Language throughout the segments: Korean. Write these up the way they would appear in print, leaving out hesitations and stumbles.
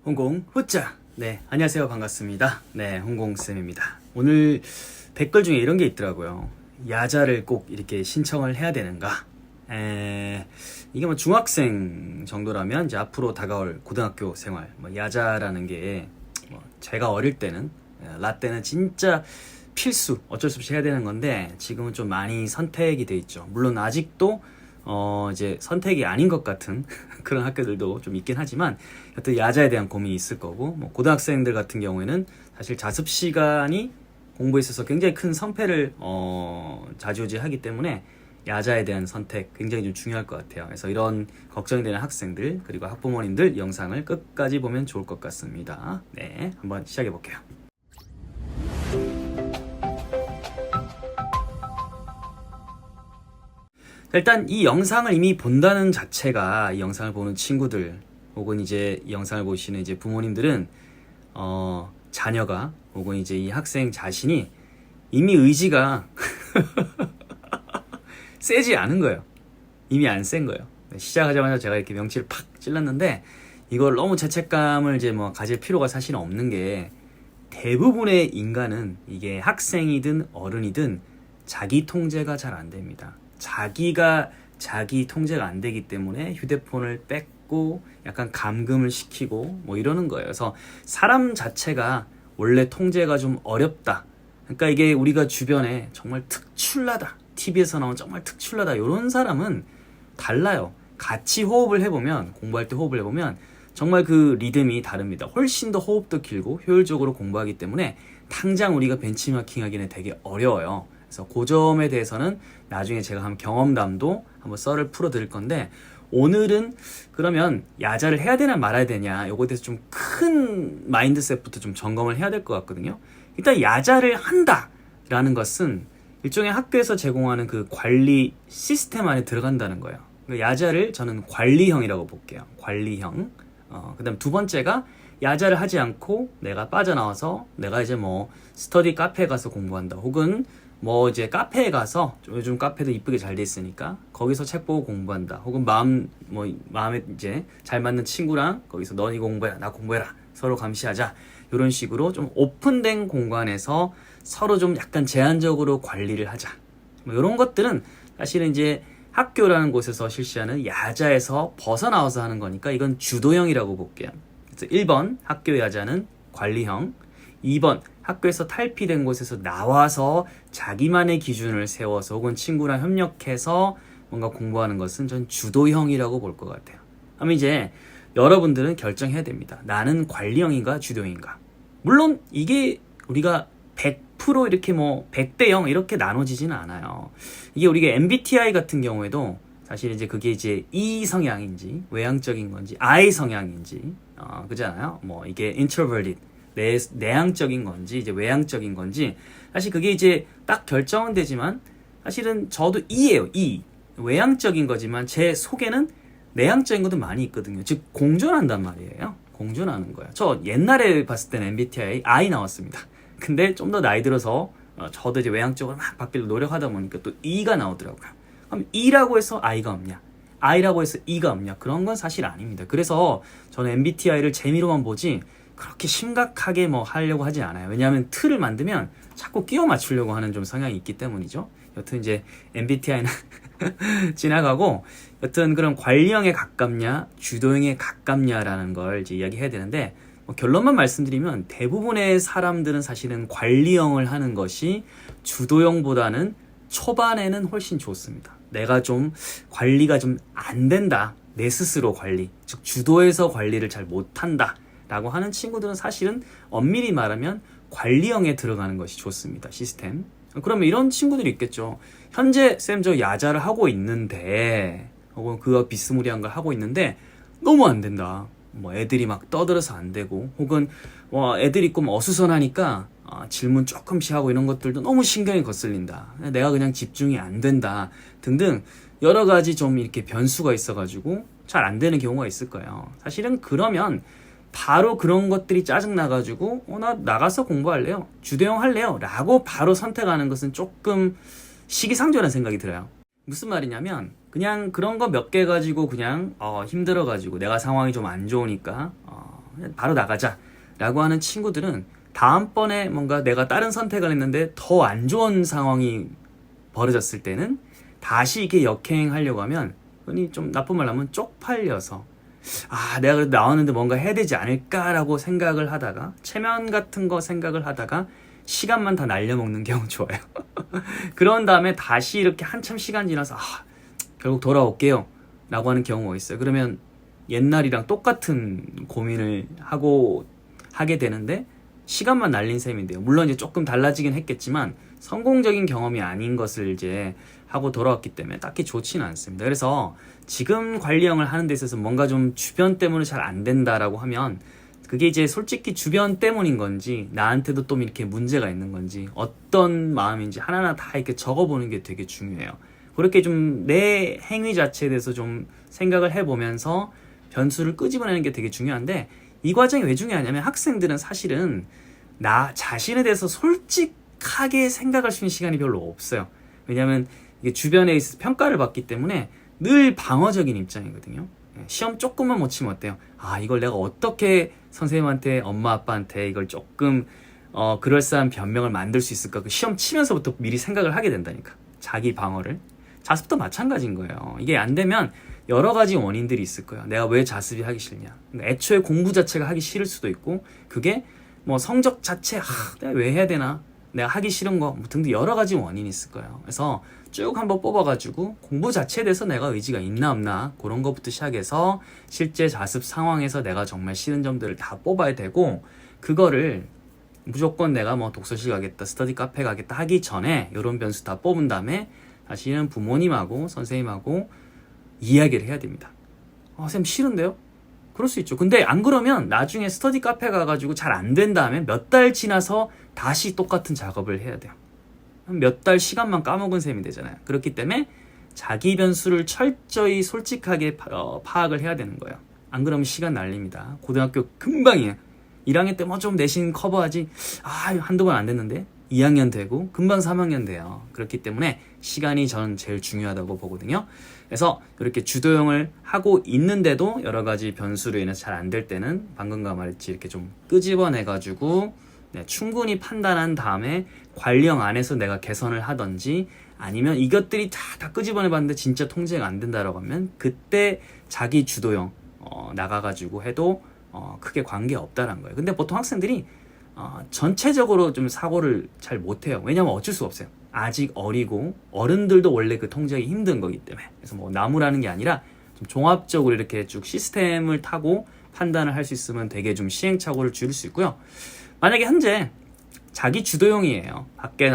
홍공 후짜. 네, 안녕하세요. 반갑습니다. 네, 홍공쌤입니다. 오늘 댓글 중에 이런 게 있더라고요. 야자를 꼭 이렇게 신청을 해야 되는가? 이게 뭐 중학생 정도라면 이제 앞으로 다가올 고등학교 생활, 뭐 야자라는 게 제가 어릴 때는, 라떼는 진짜 필수, 어쩔 수 없이 해야 되는 건데 지금은 좀 많이 선택이 돼 있죠. 물론 아직도 이제 선택이 아닌 것 같은 그런 학교들도 좀 있긴 하지만 여튼 야자에 대한 고민이 있을 거고, 뭐 고등학생들 같은 경우에는 사실 자습 시간이 공부에 있어서 굉장히 큰 성패를 좌지우지하기 때문에 야자에 대한 선택 굉장히 좀 중요할 것 같아요. 그래서 이런 걱정이 되는 학생들 그리고 학부모님들 영상을 끝까지 보면 좋을 것 같습니다. 네, 한번 시작해 볼게요. 일단 이 영상을 이미 본다는 자체가, 이 영상을 보는 친구들 혹은 이제 이 영상을 보시는 이제 부모님들은 자녀가 혹은 이제 이 학생 자신이 이미 의지가 세지 않은 거예요. 이미 안 센 거예요. 시작하자마자 제가 이렇게 명치를 팍 찔렀는데 이걸 너무 죄책감을 이제 뭐 가질 필요가 사실은 없는 게, 대부분의 인간은 이게 학생이든 어른이든 자기 통제가 잘 안 됩니다. 자기 통제가 안 되기 때문에 휴대폰을 뺏고 약간 감금을 시키고 뭐 이러는 거예요. 그래서 사람 자체가 원래 통제가 좀 어렵다. 그러니까 이게 우리가 주변에 정말 특출나다, TV에서 나온 정말 특출나다 이런 사람은 달라요. 같이 호흡을 해보면, 공부할 때 호흡을 해보면 정말 그 리듬이 다릅니다. 훨씬 더 호흡도 길고 효율적으로 공부하기 때문에 당장 우리가 벤치마킹 하기는 되게 어려워요. 그래서 그 점에 대해서는 나중에 제가 한 경험담도 한번 썰을 풀어 드릴 건데, 오늘은 그러면 야자를 해야 되나 말아야 되냐, 요거에 대해서 좀 큰 마인드셋부터 좀 점검을 해야 될 것 같거든요. 일단 야자를 한다 라는 것은 일종의 학교에서 제공하는 그 관리 시스템 안에 들어간다는 거예요. 야자를 저는 관리형이라고 볼게요. 관리형. 그 다음 두 번째가 야자를 하지 않고 내가 빠져나와서 내가 이제 뭐 스터디 카페에 가서 공부한다, 혹은 뭐 이제 카페에 가서, 요즘 카페도 이쁘게 잘 돼 있으니까 거기서 책 보고 공부한다, 혹은 마음에 이제 잘 맞는 친구랑 거기서 너 이거 공부해라 나 공부해라 서로 감시하자, 이런 식으로 좀 오픈된 공간에서 서로 좀 약간 제한적으로 관리를 하자, 뭐 이런 것들은 사실은 이제 학교라는 곳에서 실시하는 야자에서 벗어나와서 하는 거니까 이건 주도형이라고 볼게요. 그래서 1번 학교 야자는 관리형, 2번 학교에서 탈피된 곳에서 나와서 자기만의 기준을 세워서 혹은 친구랑 협력해서 뭔가 공부하는 것은 전 주도형이라고 볼 것 같아요. 그러면 이제 여러분들은 결정해야 됩니다. 나는 관리형인가 주도형인가. 물론 이게 우리가 100% 이렇게 뭐 100대 0 이렇게 나눠지지는 않아요. 이게 우리가 MBTI 같은 경우에도 사실 이제 그게 이제 E 성향인지 외향적인 건지 I 성향인지 그잖아요. 뭐 이게 introverted 내향적인 건지 이제 외향적인 건지, 사실 그게 이제 딱 결정은 되지만 사실은 저도 E예요. E. 외향적인 거지만 제 속에는 내향적인 것도 많이 있거든요. 즉 공존한단 말이에요. 공존하는 거야. 저 옛날에 봤을 때는 MBTI I 나왔습니다. 근데 좀 더 나이 들어서 저도 이제 외향적으로 막 바뀌려고 노력하다 보니까 또 E가 나오더라고요. 그럼 E라고 해서 I가 없냐, I라고 해서 E가 없냐, 그런 건 사실 아닙니다. 그래서 저는 MBTI를 재미로만 보지 그렇게 심각하게 뭐 하려고 하지 않아요. 왜냐하면 틀을 만들면 자꾸 끼워 맞추려고 하는 좀 성향이 있기 때문이죠. 여튼 이제 MBTI는 지나가고, 여튼 그런 관리형에 가깝냐 주도형에 가깝냐라는 걸 이제 이야기해야 되는데, 결론만 말씀드리면 대부분의 사람들은 사실은 관리형을 하는 것이 주도형보다는 초반에는 훨씬 좋습니다. 내가 좀 관리가 좀 안 된다, 내 스스로 관리, 즉 주도해서 관리를 잘 못한다 라고 하는 친구들은 사실은 엄밀히 말하면 관리형에 들어가는 것이 좋습니다. 시스템. 그러면 이런 친구들이 있겠죠. 현재 쌤 저 야자를 하고 있는데, 혹은 그와 비스무리한 걸 하고 있는데 너무 안 된다, 뭐 애들이 막 떠들어서 안 되고, 혹은 애들이 좀 어수선하니까 질문 조금씩 하고 이런 것들도 너무 신경이 거슬린다, 내가 그냥 집중이 안 된다 등등 여러 가지 좀 이렇게 변수가 있어가지고 잘 안 되는 경우가 있을 거예요. 사실은 그러면 바로 그런 것들이 짜증나가지고 나 나가서 공부할래요, 주도형 할래요 라고 바로 선택하는 것은 조금 시기상조라는 생각이 들어요. 무슨 말이냐면, 그냥 그런 거 몇 개 가지고 그냥 힘들어가지고 내가 상황이 좀 안 좋으니까 바로 나가자 라고 하는 친구들은 다음번에 뭔가 내가 다른 선택을 했는데 더 안 좋은 상황이 벌어졌을 때는 다시 이게 역행하려고 하면 흔히 좀 나쁜 말로 하면 쪽팔려서 내가 그래도 나왔는데 뭔가 해야 되지 않을까라고 생각을 하다가 체면 같은 거 생각을 하다가 시간만 다 날려먹는 경우 좋아요. 그런 다음에 다시 이렇게 한참 시간 지나서 결국 돌아올게요 라고 하는 경우가 있어요. 그러면 옛날이랑 똑같은 고민을 하게 되는데 시간만 날린 셈인데요. 물론 이제 조금 달라지긴 했겠지만 성공적인 경험이 아닌 것을 이제 하고 돌아왔기 때문에 딱히 좋지는 않습니다. 그래서 지금 관리형을 하는 데 있어서 뭔가 좀 주변 때문에 잘 안 된다라고 하면 그게 이제 솔직히 주변 때문인 건지 나한테도 또 이렇게 문제가 있는 건지 어떤 마음인지 하나하나 다 이렇게 적어보는 게 되게 중요해요. 그렇게 좀 내 행위 자체에 대해서 좀 생각을 해보면서 변수를 끄집어내는 게 되게 중요한데 이 과정이 왜 중요하냐면 학생들은 사실은 나 자신에 대해서 솔직하게 생각할 수 있는 시간이 별로 없어요. 왜냐하면 이게 주변에 있어서 평가를 받기 때문에 늘 방어적인 입장이거든요. 시험 조금만 못 치면 어때요? 이걸 내가 어떻게 선생님한테 엄마 아빠한테 이걸 조금 그럴싸한 변명을 만들 수 있을까? 그 시험 치면서부터 미리 생각을 하게 된다니까. 자기 방어를. 자습도 마찬가지인 거예요. 이게 안 되면 여러 가지 원인들이 있을 거예요. 내가 왜 자습이 하기 싫냐. 그러니까 애초에 공부 자체가 하기 싫을 수도 있고 그게 뭐 성적 자체 내가 왜 해야 되나. 내가 하기 싫은 거 등등 여러 가지 원인이 있을 거예요. 그래서 쭉 한번 뽑아가지고 공부 자체에 대해서 내가 의지가 있나 없나 그런 것부터 시작해서 실제 자습 상황에서 내가 정말 싫은 점들을 다 뽑아야 되고 그거를 무조건 내가 뭐 독서실 가겠다 스터디 카페 가겠다 하기 전에 이런 변수 다 뽑은 다음에 사실은 부모님하고 선생님하고 이야기를 해야 됩니다. 선생님 싫은데요? 그럴 수 있죠. 근데 안 그러면 나중에 스터디 카페 가가지고 잘 안 된 다음에 몇 달 지나서 다시 똑같은 작업을 해야 돼요. 몇 달 시간만 까먹은 셈이 되잖아요. 그렇기 때문에 자기 변수를 철저히 솔직하게 파악을 해야 되는 거예요. 안 그러면 시간 날립니다. 고등학교 금방이에요. 1학년 때 뭐 좀 내신 커버하지 한두 번 안 됐는데 2학년 되고 금방 3학년 돼요. 그렇기 때문에 시간이 저는 제일 중요하다고 보거든요. 그래서 이렇게 주도형을 하고 있는데도 여러 가지 변수로 인해서 잘 안 될 때는 방금과 말했지 이렇게 좀 끄집어내가지고 충분히 판단한 다음에 관리형 안에서 내가 개선을 하던지 아니면 이것들이 다 끄집어내봤는데 진짜 통제가 안 된다라고 하면 그때 자기 주도형 나가가지고 해도 크게 관계없다는 거예요. 근데 보통 학생들이 전체적으로 좀 사고를 잘 못해요. 왜냐면 어쩔 수 없어요. 아직 어리고 어른들도 원래 그 통제하기 힘든 거기 때문에. 그래서 뭐 나무라는 게 아니라 좀 종합적으로 이렇게 쭉 시스템을 타고 판단을 할 수 있으면 되게 좀 시행착오를 줄일 수 있고요. 만약에 현재 자기 주도형이에요. 밖에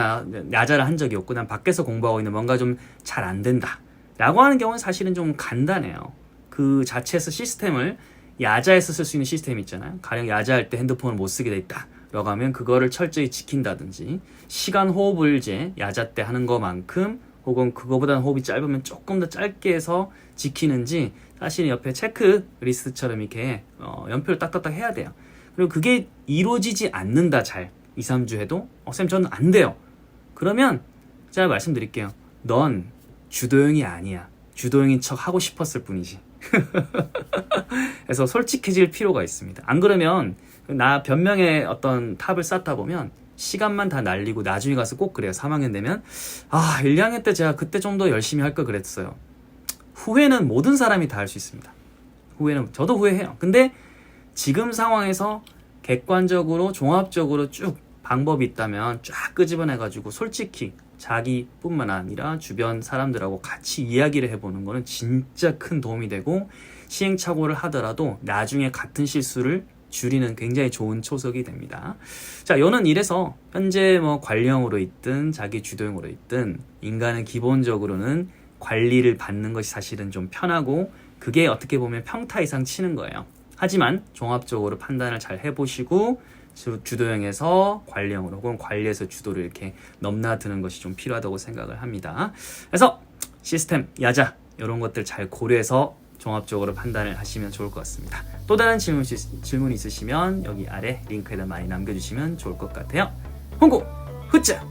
야자를 한 적이 없고 난 밖에서 공부하고 있는데 뭔가 좀 잘 안 된다 라고 하는 경우는 사실은 좀 간단해요. 그 자체에서 시스템을 야자에서 쓸 수 있는 시스템이 있잖아요. 가령 야자할 때 핸드폰을 못 쓰게 돼 있다 라고 하면 그거를 철저히 지킨다든지 시간 호흡을 이제 야자 때 하는 것만큼 혹은 그거보다는 호흡이 짧으면 조금 더 짧게 해서 지키는지 사실 옆에 체크리스트처럼 이렇게 연표를 딱딱딱 해야 돼요. 그리고 그게 이루어지지 않는다 잘 2, 3주 해도 쌤 저는 안 돼요. 그러면 제가 말씀드릴게요. 넌 주도형이 아니야. 주도형인 척 하고 싶었을 뿐이지. 그래서 솔직해질 필요가 있습니다. 안 그러면 나 변명의 어떤 탑을 쌓다 보면 시간만 다 날리고 나중에 가서 꼭 그래요. 3학년 되면 1, 2학년 때 제가 그때 좀 더 열심히 할 걸 그랬어요. 후회는 모든 사람이 다 할 수 있습니다. 후회는 저도 후회해요. 근데 지금 상황에서 객관적으로 종합적으로 쭉 방법이 있다면 쫙 끄집어내가지고 솔직히 자기뿐만 아니라 주변 사람들하고 같이 이야기를 해보는 거는 진짜 큰 도움이 되고 시행착오를 하더라도 나중에 같은 실수를 줄이는 굉장히 좋은 초석이 됩니다. 자, 요는 이래서 현재 뭐 관리형으로 있든 자기 주도형으로 있든 인간은 기본적으로는 관리를 받는 것이 사실은 좀 편하고 그게 어떻게 보면 평타 이상 치는 거예요. 하지만 종합적으로 판단을 잘 해보시고 주도형에서 관리형으로 혹은 관리에서 주도를 이렇게 넘나드는 것이 좀 필요하다고 생각을 합니다. 그래서 시스템, 야자 이런 것들 잘 고려해서 종합적으로 판단을 하시면 좋을 것 같습니다. 또 다른 질문 있으시면 여기 아래 링크에다 많이 남겨주시면 좋을 것 같아요. 홍구 후짜!